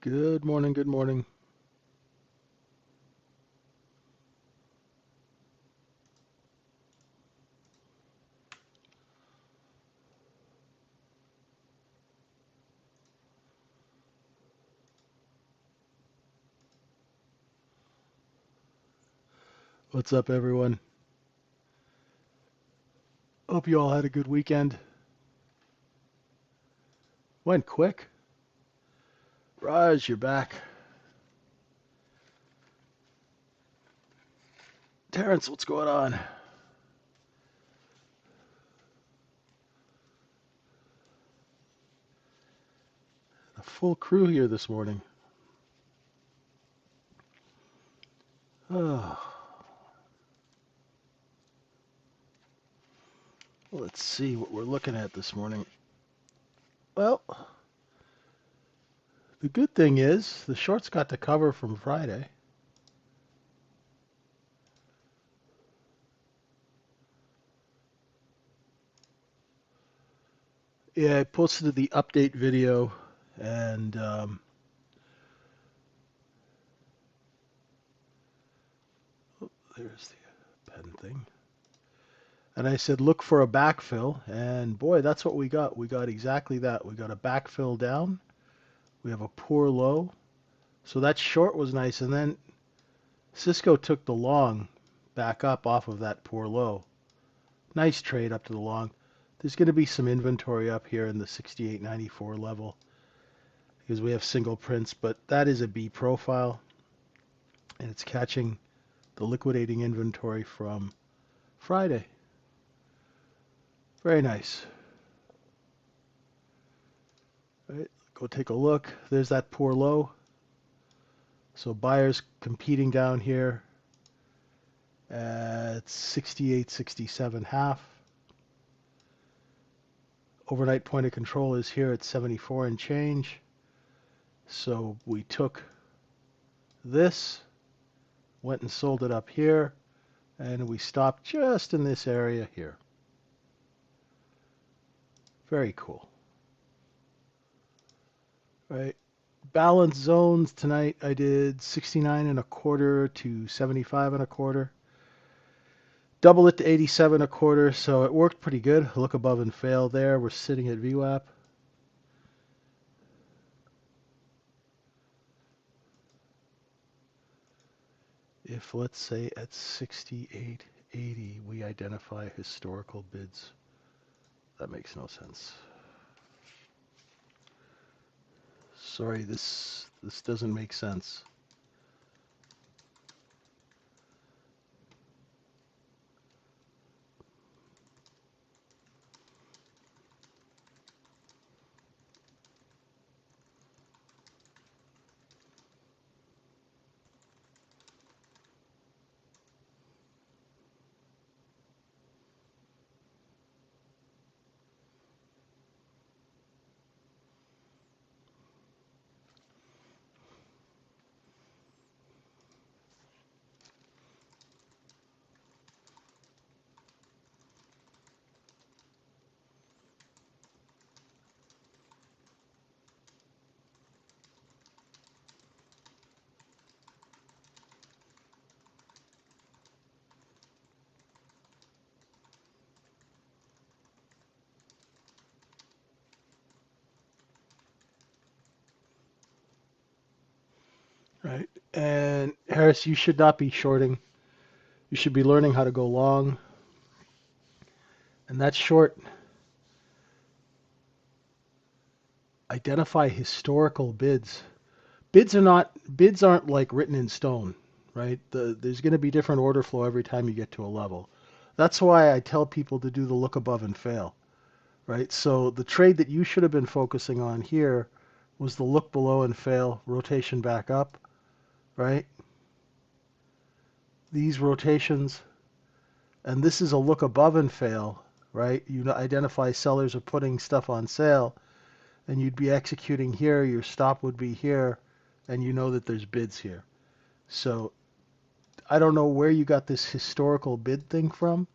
Good morning, good morning. What's up, everyone? Hope you all had a good weekend. Went quick. Raj, you're back. Terrence, what's going on? A full crew here this morning. Oh, let's see what we're looking at this morning. Well, the good thing is the shorts got to cover from Friday. Yeah, I posted the update video and there's the pen thing. And I said, look for a backfill. And boy, that's what we got. We got exactly that. We got a backfill down. We have a poor low. So that short was nice. And then Cisco took the long back up off of that poor low. Nice trade up to the long. There's going to be some inventory up here in the 68.94 level because we have single prints, but that is a B profile and it's catching the liquidating inventory from Friday. Very nice. All right, go take a look. There's that poor low. So buyers competing down here at 68.67 half. Overnight point of control is here at 74 and change. So we took this, went and sold it up here, and we stopped just in this area here. Very cool. Right. Balance zones tonight I did 69 and a quarter to 75 and a quarter. Double it to 87 and a quarter, so it worked pretty good. Look above and fail there. We're sitting at VWAP. If, let's say, at 68.80 we identify historical bids. That makes no sense. Sorry, this doesn't make sense. Right. And Harris, you should not be shorting. You should be learning how to go long. And that short, identify historical bids. Bids aren't like written in stone, right? There's going to be different order flow every time you get to a level. That's why I tell people to do the look above and fail, right? So the trade that you should have been focusing on here was the look below and fail, rotation back up, right? These rotations, and this is a look above and fail, right? You identify sellers are putting stuff on sale, and you'd be executing here, your stop would be here, and you know that there's bids here. So I don't know where you got this historical bid thing from,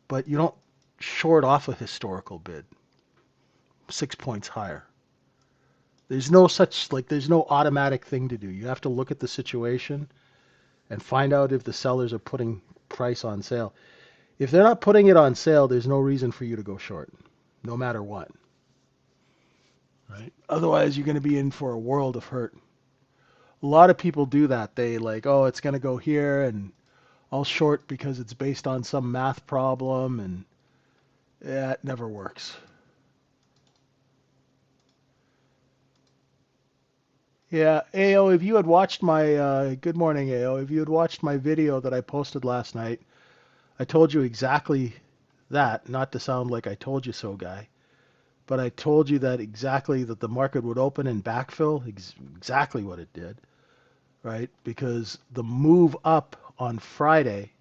but you don't short off a historical bid 6 points higher. There's no such, like, there's no automatic thing to do. You have to look at the situation and find out if the sellers are putting price on sale. If they're not putting it on sale, there's no reason for you to go short, no matter what. Right? Otherwise, you're going to be in for a world of hurt. A lot of people do that. They like, oh, it's going to go here, and I'll short because it's based on some math problem, and yeah, it never works. Yeah, AO, if you had watched my, good morning, AO, if you had watched my video that I posted last night, I told you exactly that, not to sound like I told you so guy, but I told you that exactly that the market would open and backfill, exactly what it did, right? Because the move up on Friday,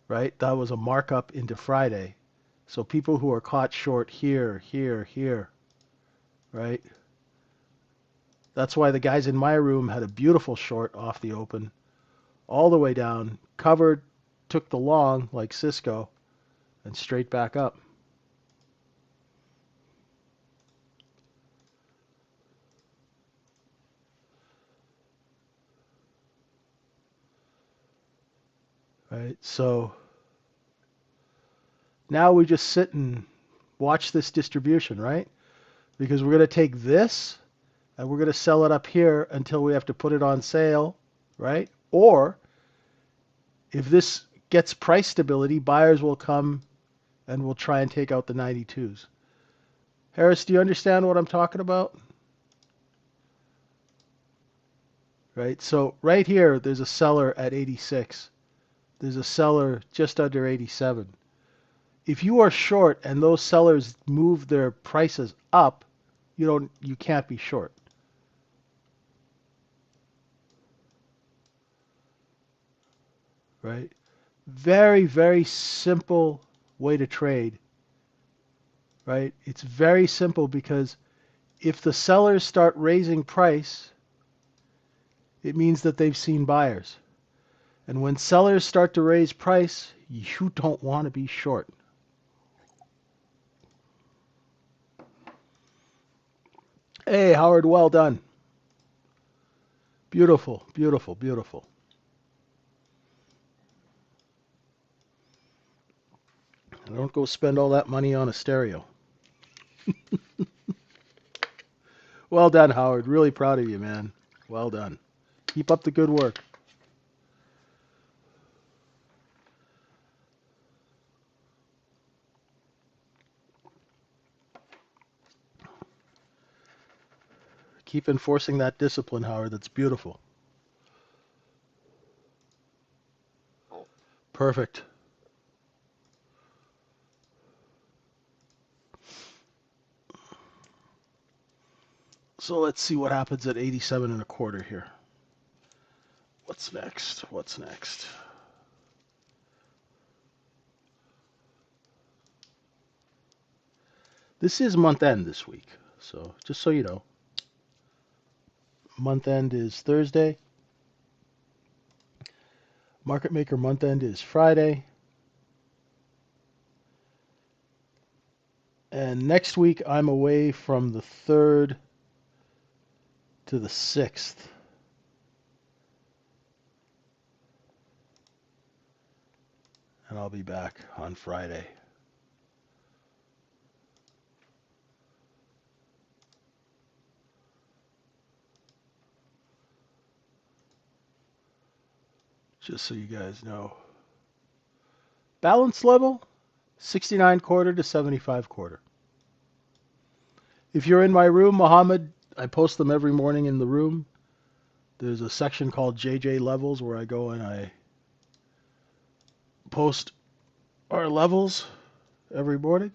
right, that was a markup into Friday. So people who are caught short here, here, here, right? That's why the guys in my room had a beautiful short off the open, all the way down, covered, took the long like Cisco, and straight back up. Right? So now we just sit and watch this distribution, right? Because we're going to take this and we're going to sell it up here until we have to put it on sale, right? Or if this gets price stability, buyers will come and we'll try and take out the 92s. Harris, do you understand what I'm talking about? Right? So right here, there's a seller at 86. There's a seller just under 87. If you are short and those sellers move their prices up, you can't be short. Right? Very, very simple way to trade, right? It's very simple because if the sellers start raising price, it means that they've seen buyers. And when sellers start to raise price, you don't want to be short. Hey, Howard, well done. Beautiful, beautiful, beautiful. Don't go spend all that money on a stereo. Well done, Howard. Really proud of you, man. Well done. Keep up the good work. Keep enforcing that discipline, Howard. That's beautiful. Perfect. So let's see what happens at 87 and a quarter here. What's next? What's next? This is month end this week. So just so you know, month end is Thursday. Market maker month end is Friday. And next week I'm away from the 3rd to the 6th. And I'll be back on Friday. Just so you guys know. Balance level, 69 quarter to 75 quarter. If you're in my room, Mohammed, I post them every morning in the room. There's a section called JJ Levels where I go and I post our levels every morning.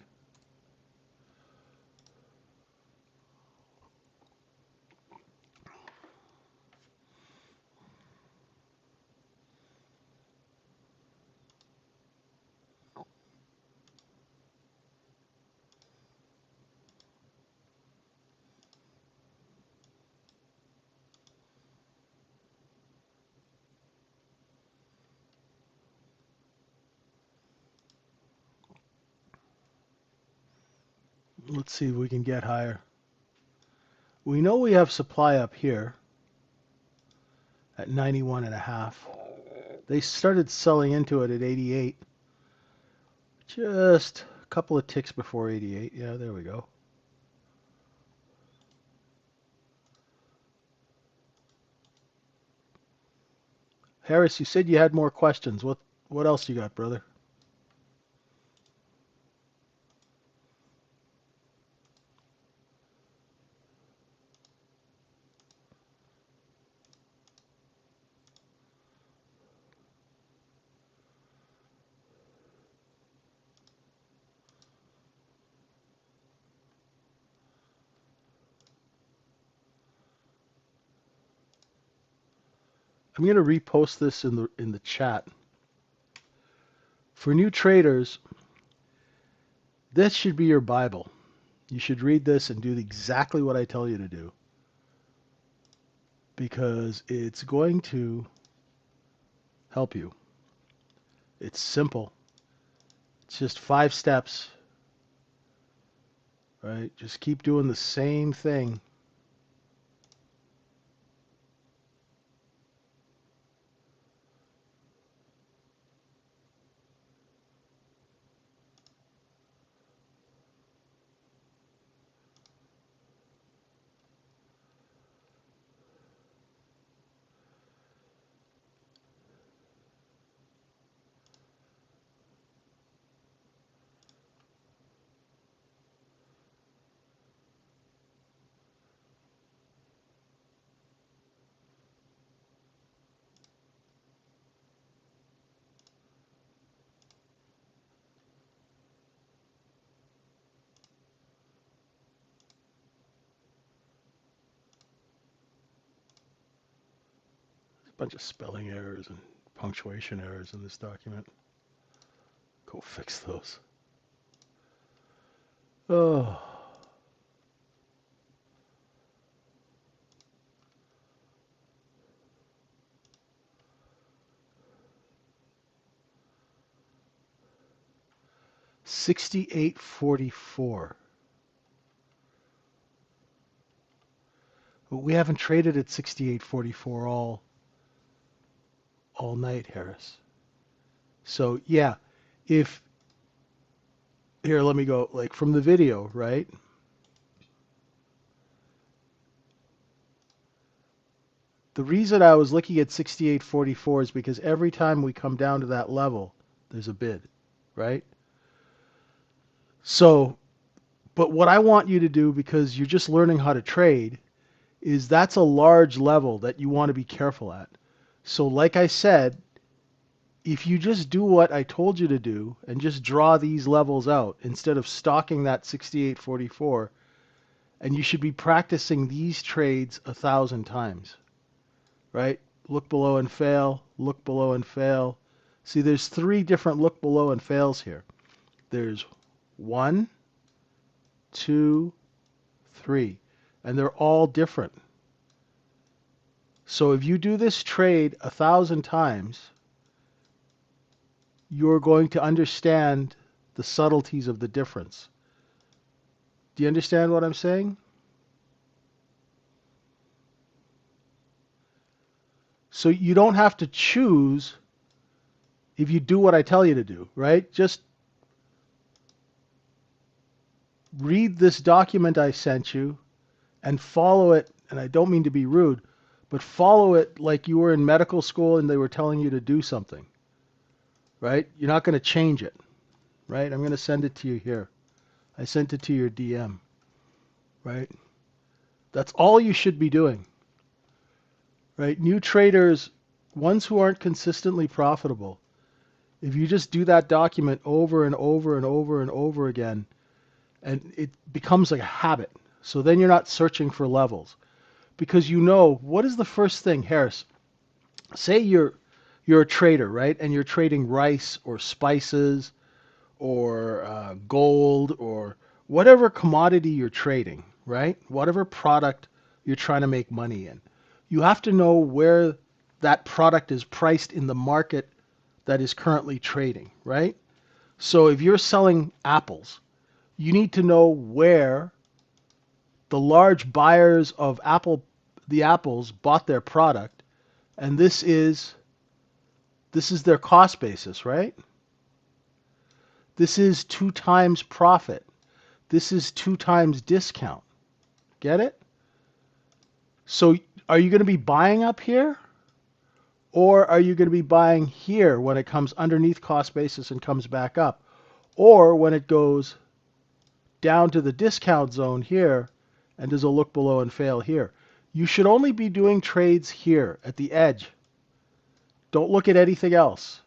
Let's see if we can get higher. We know we have supply up here at 91.5. They started selling into it at 88. Just a couple of ticks before 88. Yeah, there we go. Harris, you said you had more questions. What else you got, brother? I'm going to repost this in the chat. For new traders, this should be your Bible. You should read this and do exactly what I tell you to do, because it's going to help you. It's simple. It's just 5 steps, right? Just keep doing the same thing. There's a bunch of spelling errors and punctuation errors in this document. Go fix those. Oh. $68.44. But we haven't traded at 68.44 all night, Harris. So yeah, if here, let me go like from the video, right? The reason I was looking at 68.44 is because every time we come down to that level, there's a bid, right? So, but what I want you to do, because you're just learning how to trade, is that's a large level that you want to be careful at. So like I said, if you just do what I told you to do and just draw these levels out instead of stalking that 68.44, and you should be practicing these trades 1,000 times, right? Look below and fail, look below and fail. See, there's 3 different look below and fails here. There's 1, 2, 3, and they're all different. So if you do this trade 1,000 times, you're going to understand the subtleties of the difference. Do you understand what I'm saying? So you don't have to choose if you do what I tell you to do, right? Just read this document I sent you and follow it, and I don't mean to be rude, but follow it like you were in medical school and they were telling you to do something, right? You're not going to change it, right? I'm going to send it to you here. I sent it to your DM, right? That's all you should be doing, right? New traders, ones who aren't consistently profitable, if you just do that document over and over and over and over again, and it becomes like a habit. So then you're not searching for levels, because you know what is the first thing, Harris. Say you're a trader, right? And you're trading rice or spices or gold or whatever commodity you're trading, right? Whatever product you're trying to make money in. You have to know where that product is priced in the market that is currently trading, right? So if you're selling apples, you need to know where the large buyers of the apples bought their product, and this is their cost basis, right? This is 2 times profit. This is 2 times discount. Get it? So are you going to be buying up here? Or are you going to be buying here when it comes underneath cost basis and comes back up? Or when it goes down to the discount zone here and does a look below and fail here? You should only be doing trades here at the edge. Don't look at anything else.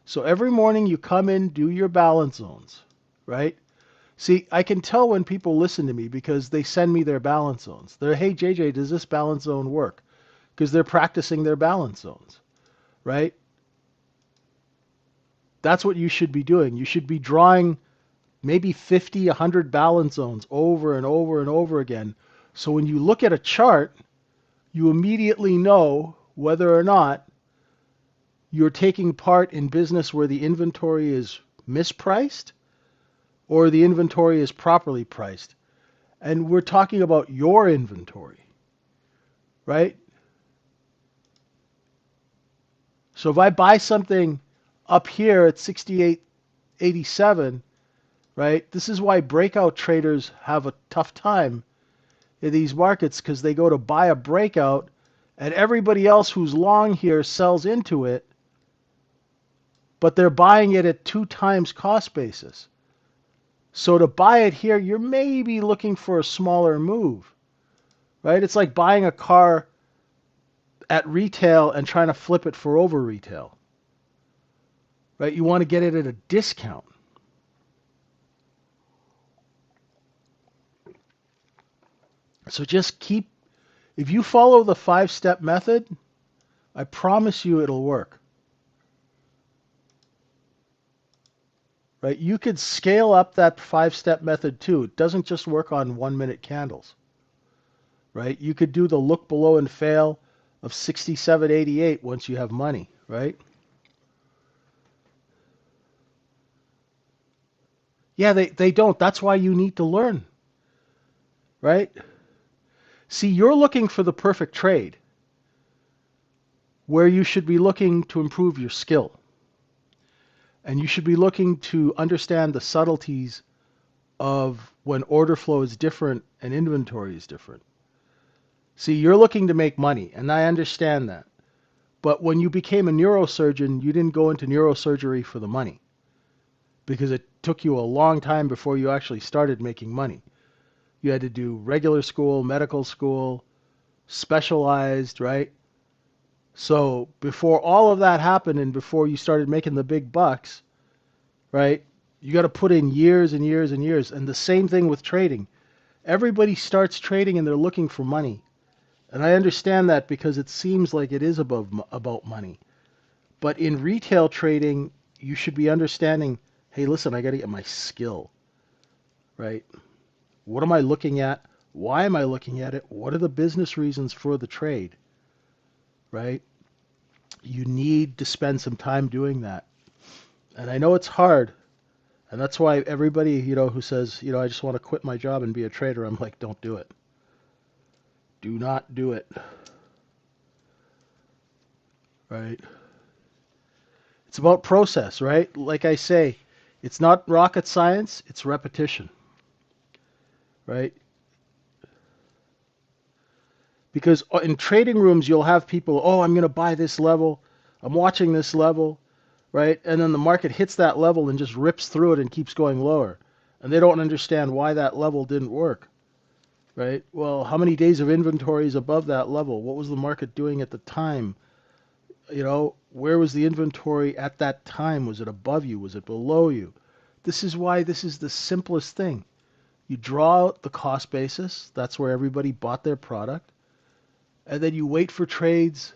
So every morning you come in, do your balance zones, right? See, I can tell when people listen to me because they send me their balance zones. They're, hey, JJ, does this balance zone work? Because they're practicing their balance zones, right? That's what you should be doing. You should be drawing maybe 50, 100 balance zones over and over and over again. So when you look at a chart, you immediately know whether or not you're taking part in business where the inventory is mispriced or the inventory is properly priced. And we're talking about your inventory, right? So if I buy something up here at 68.87, right? This is why breakout traders have a tough time in these markets, because they go to buy a breakout and everybody else who's long here sells into it, but they're buying it at 2 times cost basis. So to buy it here, you're maybe looking for a smaller move, right? It's like buying a car at retail and trying to flip it for over retail, right? You want to get it at a discount. So just keep, if you follow the 5-step method, I promise you it'll work. Right? You could scale up that 5-step method too. It doesn't just work on 1-minute candles. Right? You could do the look below and fail of 67.88 once you have money, right? Yeah, they don't. That's why you need to learn. Right? See, you're looking for the perfect trade where you should be looking to improve your skill. And you should be looking to understand the subtleties of when order flow is different and inventory is different. See, you're looking to make money, and I understand that. But when you became a neurosurgeon, you didn't go into neurosurgery for the money, because it took you a long time before you actually started making money. You had to do regular school, medical school, specialized, right? So before all of that happened and before you started making the big bucks, right, you got to put in years and years and years. And the same thing with trading. Everybody starts trading and they're looking for money. And I understand that because it seems like it is about money. But in retail trading, you should be understanding, hey, listen, I got to get my skill, right? What am I looking at? Why am I looking at it? What are the business reasons for the trade, right? You need to spend some time doing that. And I know it's hard. And that's why everybody, who says, I just want to quit my job and be a trader, I'm like, don't do it. Do not do it. Right? It's about process, right? Like I say, it's not rocket science, it's repetition. Right? Because in trading rooms, you'll have people, oh, I'm going to buy this level. I'm watching this level, right? And then the market hits that level and just rips through it and keeps going lower. And they don't understand why that level didn't work, right? Well, how many days of inventory is above that level? What was the market doing at the time? Where was the inventory at that time? Was it above you? Was it below you? This is why this is the simplest thing. You draw out the cost basis. That's where everybody bought their product. And then you wait for trades.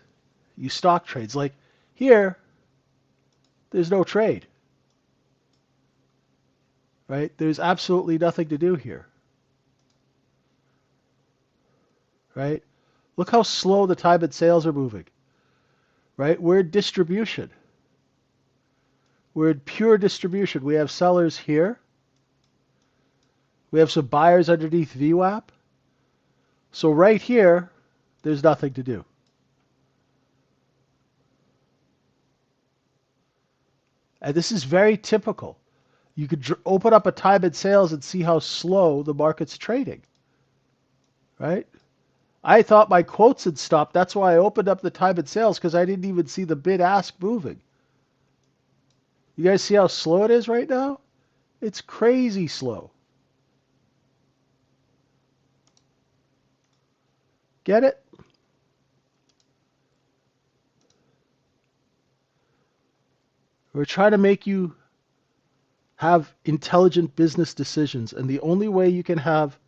You stock trades. Like here, there's no trade. Right? There's absolutely nothing to do here. Right? Look how slow the time and sales are moving. Right? We're in distribution. We're in pure distribution. We have sellers here. We have some buyers underneath VWAP. So right here, there's nothing to do. And this is very typical. You could open up a time and sales and see how slow the market's trading, right? I thought my quotes had stopped. That's why I opened up the time and sales, because I didn't even see the bid ask moving. You guys see how slow it is right now? It's crazy slow. Get it? We're trying to make you have intelligent business decisions. And the only way you can have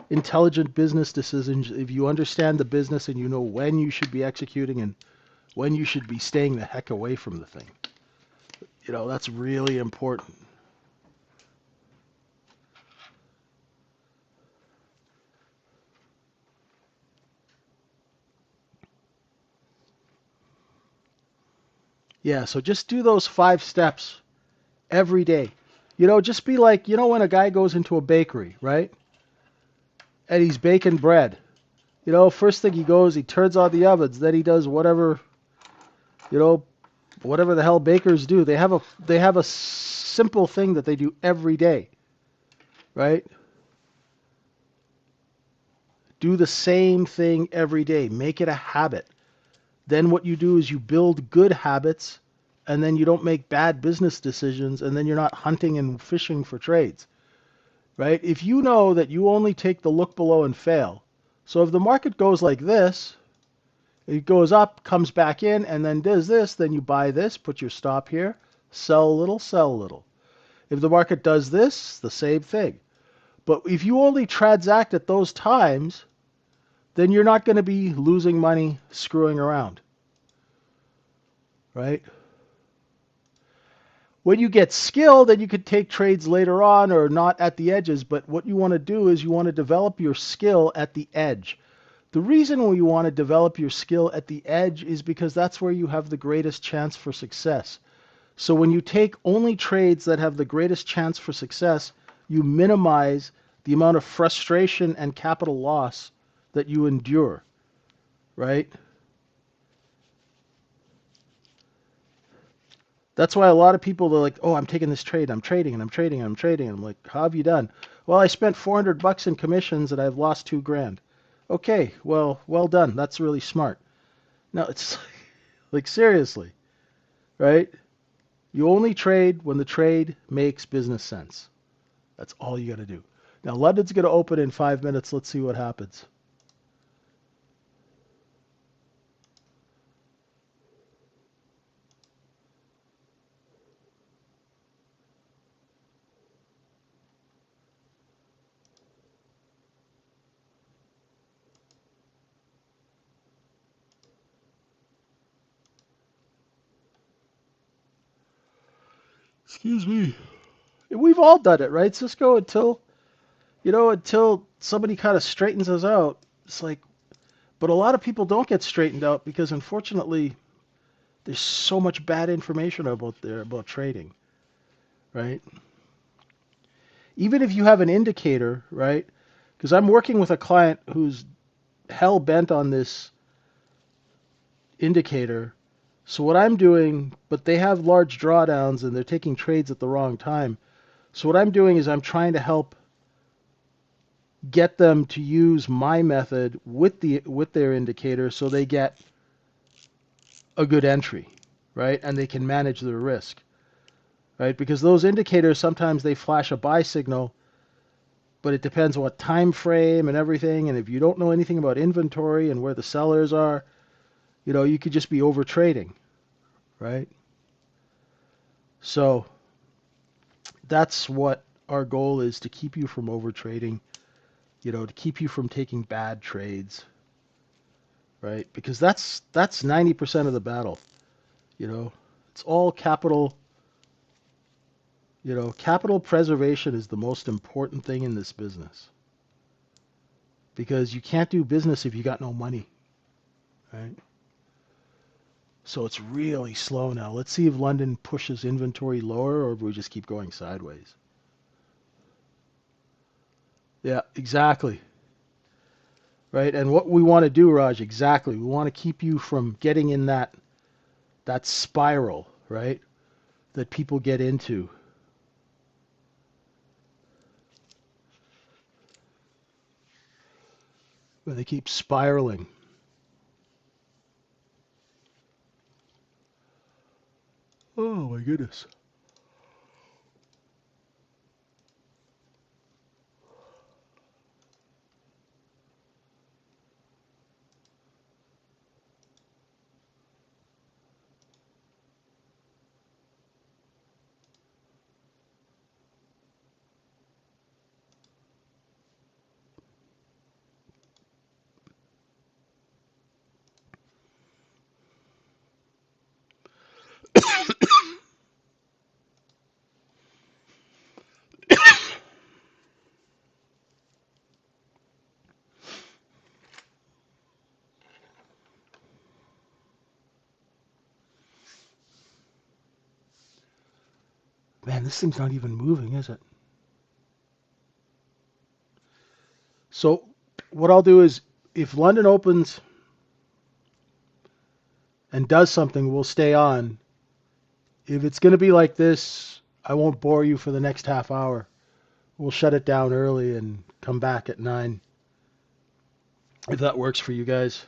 intelligent business decisions if you understand the business and you know when you should be executing and when you should be staying the heck away from the thing. You know, that's really important. Yeah, so just do those 5 steps every day. You know, just be like, you know, when a guy goes into a bakery, right? And he's baking bread. You know, first thing he goes, he turns on the ovens, then he does whatever, you know, whatever the hell bakers do. They have a simple thing that they do every day, right? Do the same thing every day. Make it a habit. Then what you do is you build good habits, and then you don't make bad business decisions, and then you're not hunting and fishing for trades, right? If you know that you only take the look below and fail, so if the market goes like this, it goes up, comes back in, and then does this, then you buy this, put your stop here, sell a little, sell a little. If the market does this, the same thing. But if you only transact at those times, then you're not going to be losing money screwing around, right? When you get skill, then you could take trades later on or not at the edges. But what you want to do is you want to develop your skill at the edge. The reason why you want to develop your skill at the edge is because that's where you have the greatest chance for success. So when you take only trades that have the greatest chance for success, you minimize the amount of frustration and capital loss that you endure, right? That's why a lot of people are like, "Oh, I'm taking this trade. I'm trading and I'm trading and I'm trading." And I'm like, "How have you done?" "Well, I spent $400 in commissions and I've lost 2 grand." Okay, well done. That's really smart. No, it's like seriously, right? You only trade when the trade makes business sense. That's all you got to do. Now, London's going to open in 5 minutes. Let's see what happens. Excuse me. We've all done it, right, Cisco? Until somebody kind of straightens us out. It's like, but a lot of people don't get straightened out because unfortunately there's so much bad information about trading, right? Even if you have an indicator, right? Because I'm working with a client who's hell bent on this indicator. So what I'm doing, but they have large drawdowns and they're taking trades at the wrong time. So what I'm doing is I'm trying to help get them to use my method with their indicator so they get a good entry, right? And they can manage their risk, right? Because those indicators sometimes they flash a buy signal, but it depends what time frame and everything. And if you don't know anything about inventory and where the sellers are, you could just be over trading, right? So that's what our goal is, to keep you from over trading, to keep you from taking bad trades, right? Because that's 90% of the battle, you know. It's all capital. Capital preservation is the most important thing in this business because you can't do business if you got no money, right? So it's really slow now. Let's see if London pushes inventory lower or if we just keep going sideways. Yeah, exactly. right? And what we want to do, Raj, exactly, we want to keep you from getting in that spiral, right? That people get into. Where they keep spiraling. Oh my goodness. Man, this thing's not even moving, is it? So what I'll do is if London opens and does something, we'll stay on. If it's going to be like this, I won't bore you for the next half hour. We'll shut it down early and come back at 9 if that works for you guys.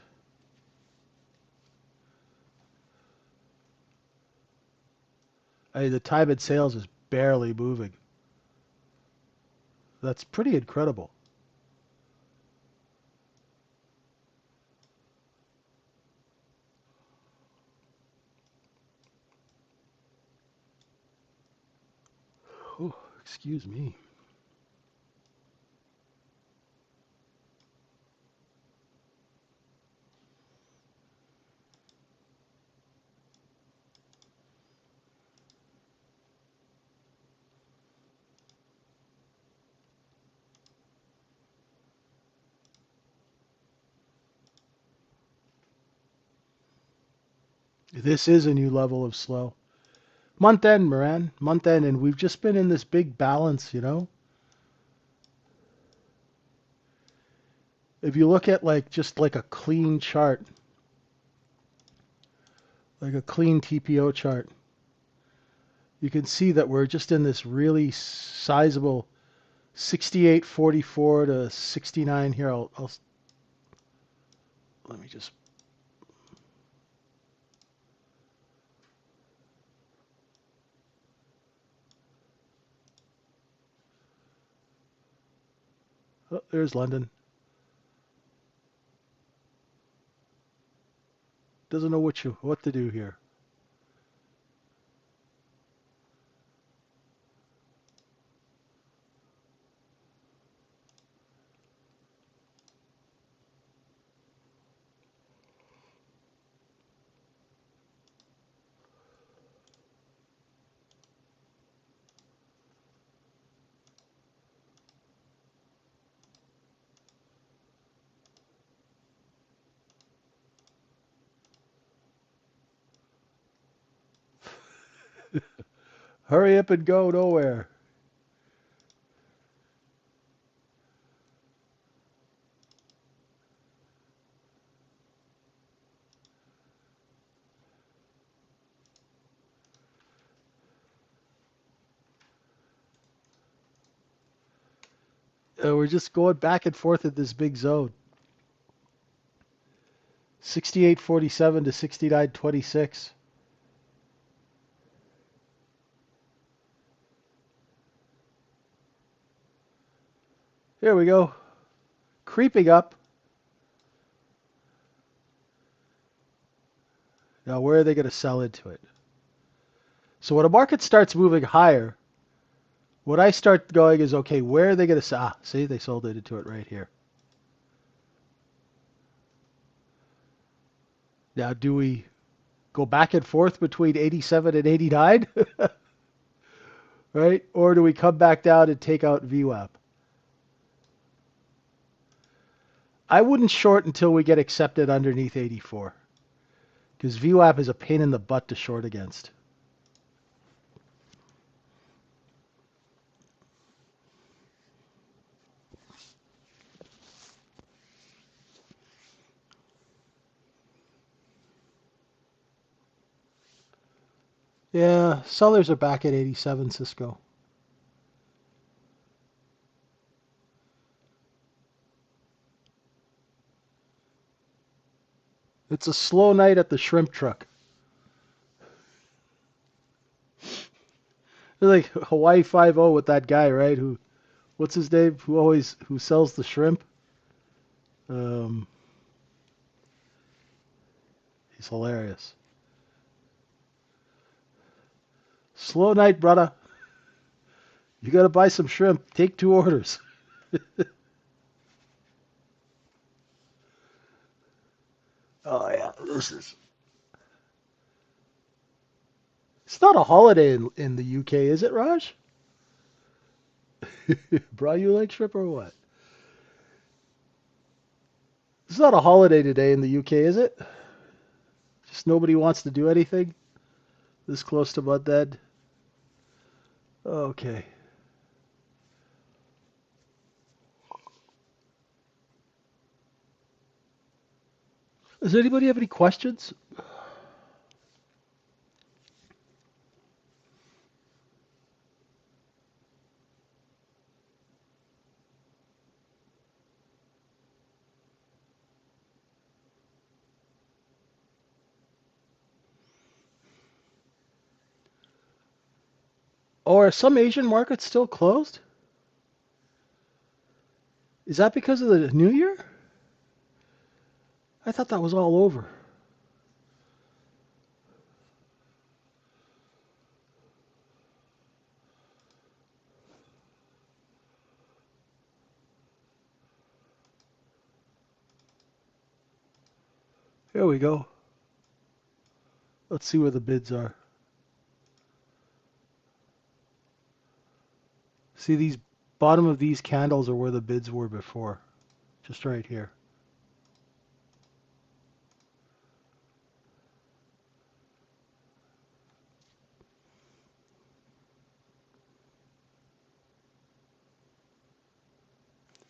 The Tybit sales is barely moving. That's pretty incredible. Oh, excuse me. This is a new level of slow. Month end, Moran. Month end, and we've just been in this big balance, you know? If you look at like just like a clean chart, like a clean TPO chart, you can see that we're just in this really sizable 68.44 to 69 here. Let me just. Oh, there's London. Doesn't know what to do here. Hurry up and go nowhere. We're just going back and forth at this big zone. 68.47 to 69.26. Here we go. Creeping up. Now, where are they going to sell into it? So when a market starts moving higher, what I start going is, okay, where are they going to sell? Ah, see, they sold it into it right here. Now, do we go back and forth between 87 and 89? Right? Or do we come back down and take out VWAP? I wouldn't short until we get accepted underneath 84. Because VWAP is a pain in the butt to short against. Yeah, sellers are back at 87, Cisco. It's a slow night at the shrimp truck. It's like Hawaii 5-0 with that guy, right? What's his name? Who sells the shrimp? Um, he's hilarious. Slow night, brother. You got to buy some shrimp. Take 2 orders. Oh yeah, this is. It's not a holiday in the UK, is it, Raj? Bro, you like shrimp or what? It's not a holiday today in the UK, is it? Just nobody wants to do anything this close to Mud Dead. Okay. Does anybody have any questions? Or are some Asian markets still closed? Is that because of the New Year? I thought that was all over. Here we go. Let's see where the bids are. See, these bottom of these candles are where the bids were before. Just right here.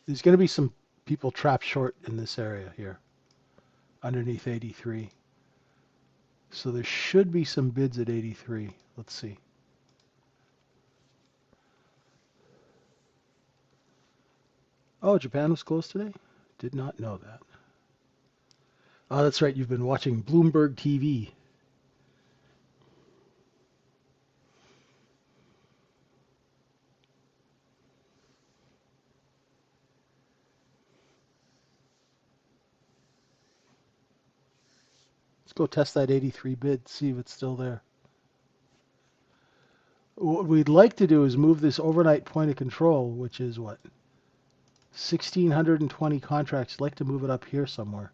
There's going to be some people trapped short in this area here, underneath 83. So there should be some bids at 83. Let's see. Oh, Japan was closed today? Did not know that. Oh, that's right. You've been watching Bloomberg TV. Let's go test that 83 bid, see if it's still there. What we'd like to do is move this overnight point of control, which is what? 1,620 contracts. I'd like to move it up here somewhere.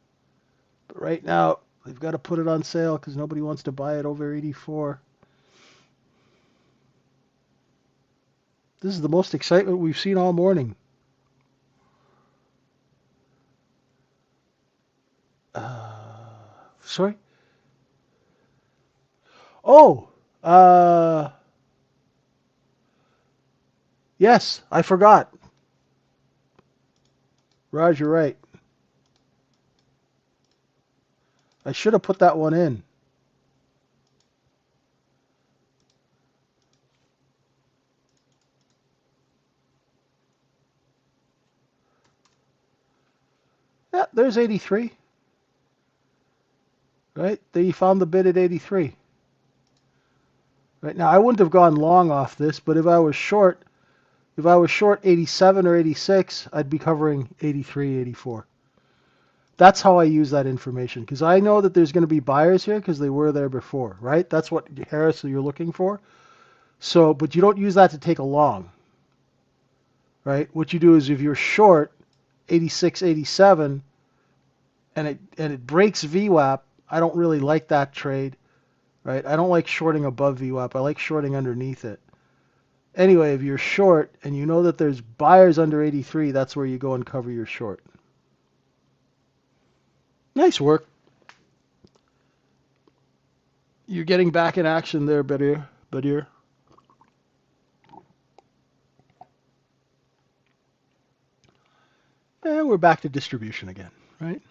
But right now, they've got to put it on sale because nobody wants to buy it over 84. This is the most excitement we've seen all morning. Sorry? Oh, yes, I forgot. Raj, you're right. I should have put that one in. Yeah, there's 83. Right? There you found the bid at 83. Right now, I wouldn't have gone long off this, but if I was short 87 or 86, I'd be covering 83, 84. That's how I use that information because I know that there's going to be buyers here because they were there before, right? That's what Harris you're looking for. So, but you don't use that to take a long, right? What you do is if you're short 86, 87 and it breaks VWAP, I don't really like that trade, right? I don't like shorting above VWAP. I like shorting underneath it. Anyway, if you're short and you know that there's buyers under 83, that's where you go and cover your short. Nice work. You're getting back in action there, Badir. And we're back to distribution again, right?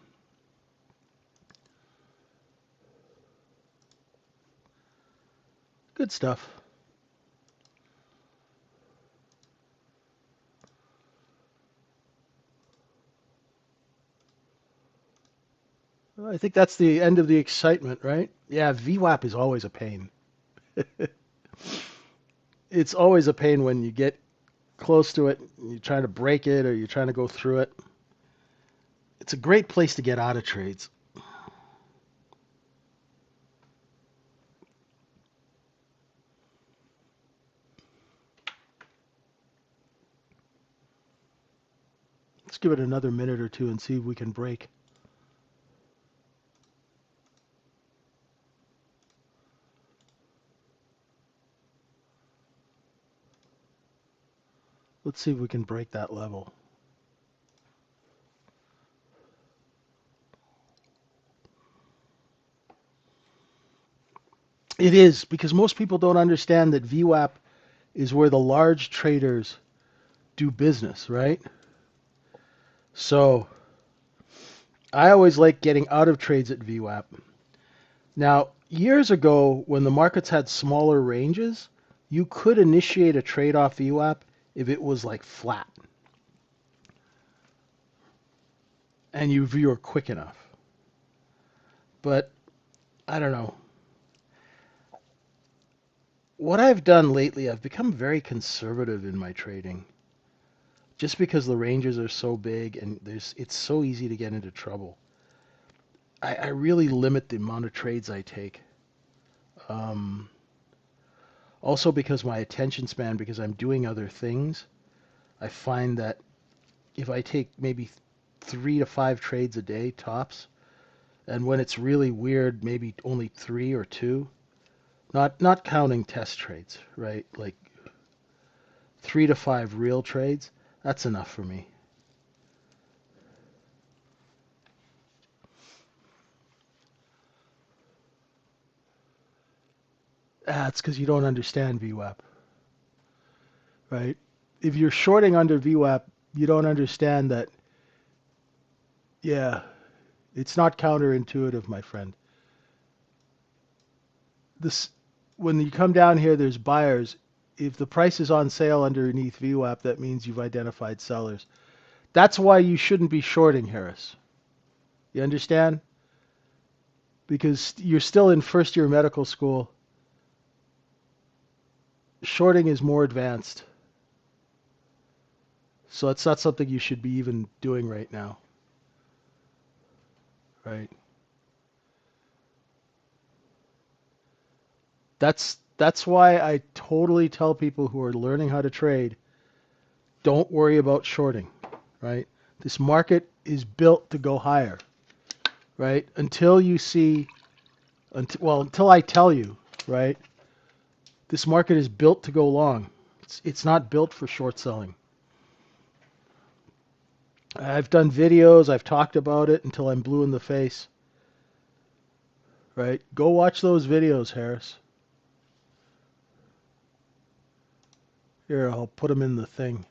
Good stuff. I think that's the end of the excitement, right? Yeah, VWAP is always a pain. It's always a pain when you get close to it, you're trying to break it or you're trying to go through it. It's a great place to get out of trades. Let's give it another minute or two and see if we can break. Let's see if we can break that level. It is, because most people don't understand that VWAP is where the large traders do business, right? So I always like getting out of trades at VWAP. Now, years ago, when the markets had smaller ranges, you could initiate a trade off VWAP if it was like flat and you were quick enough. But I don't know. What I've done lately, I've become very conservative in my trading. Just because the ranges are so big and it's so easy to get into trouble. I really limit the amount of trades I take. Um, Also because my attention span, because I'm doing other things, I find that if I take maybe 3 to 5 trades a day tops, and when it's really weird, maybe only 3 or 2, not counting test trades, right? Like 3 to 5 real trades, that's enough for me. That's because you don't understand VWAP, right? If you're shorting under VWAP, you don't understand that, yeah, it's not counterintuitive, my friend. This, when you come down here, there's buyers. If the price is on sale underneath VWAP, that means you've identified sellers. That's why you shouldn't be shorting, Harris. You understand? Because you're still in first year medical school. Shorting is more advanced. So it's not something you should be even doing right now. Right? That's why I totally tell people who are learning how to trade, don't worry about shorting, right? This market is built to go higher, right? Until you see, until I tell you, right? This market is built to go long. It's not built for short selling. I've done videos, I've talked about it until I'm blue in the face, right? Go watch those videos, Harris. Here, I'll put them in the thing.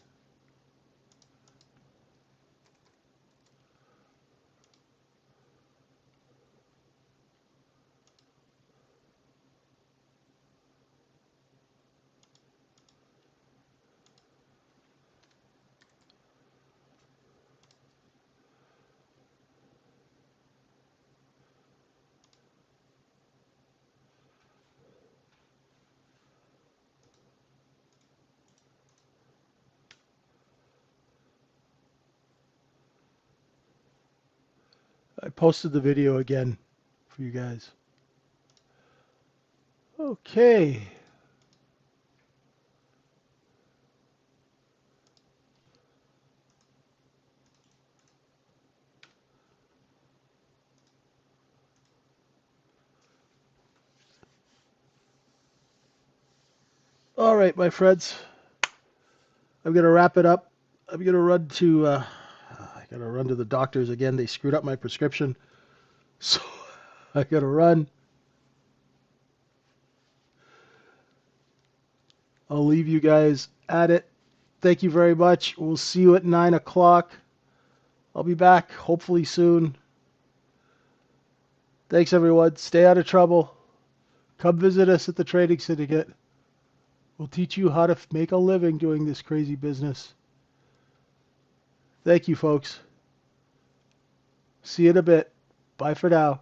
I posted the video again for you guys. Okay. All right, my friends. I'm gonna wrap it up. I'm gonna run to. I gotta run to the doctors again. They screwed up my prescription, so I gotta run. I'll leave you guys at it. Thank you very much. We'll see you at 9 o'clock. I'll be back hopefully soon. Thanks everyone. Stay out of trouble. Come visit us at the Trading Syndicate. We'll teach you how to make a living doing this crazy business. Thank you, folks. See you in a bit. Bye for now.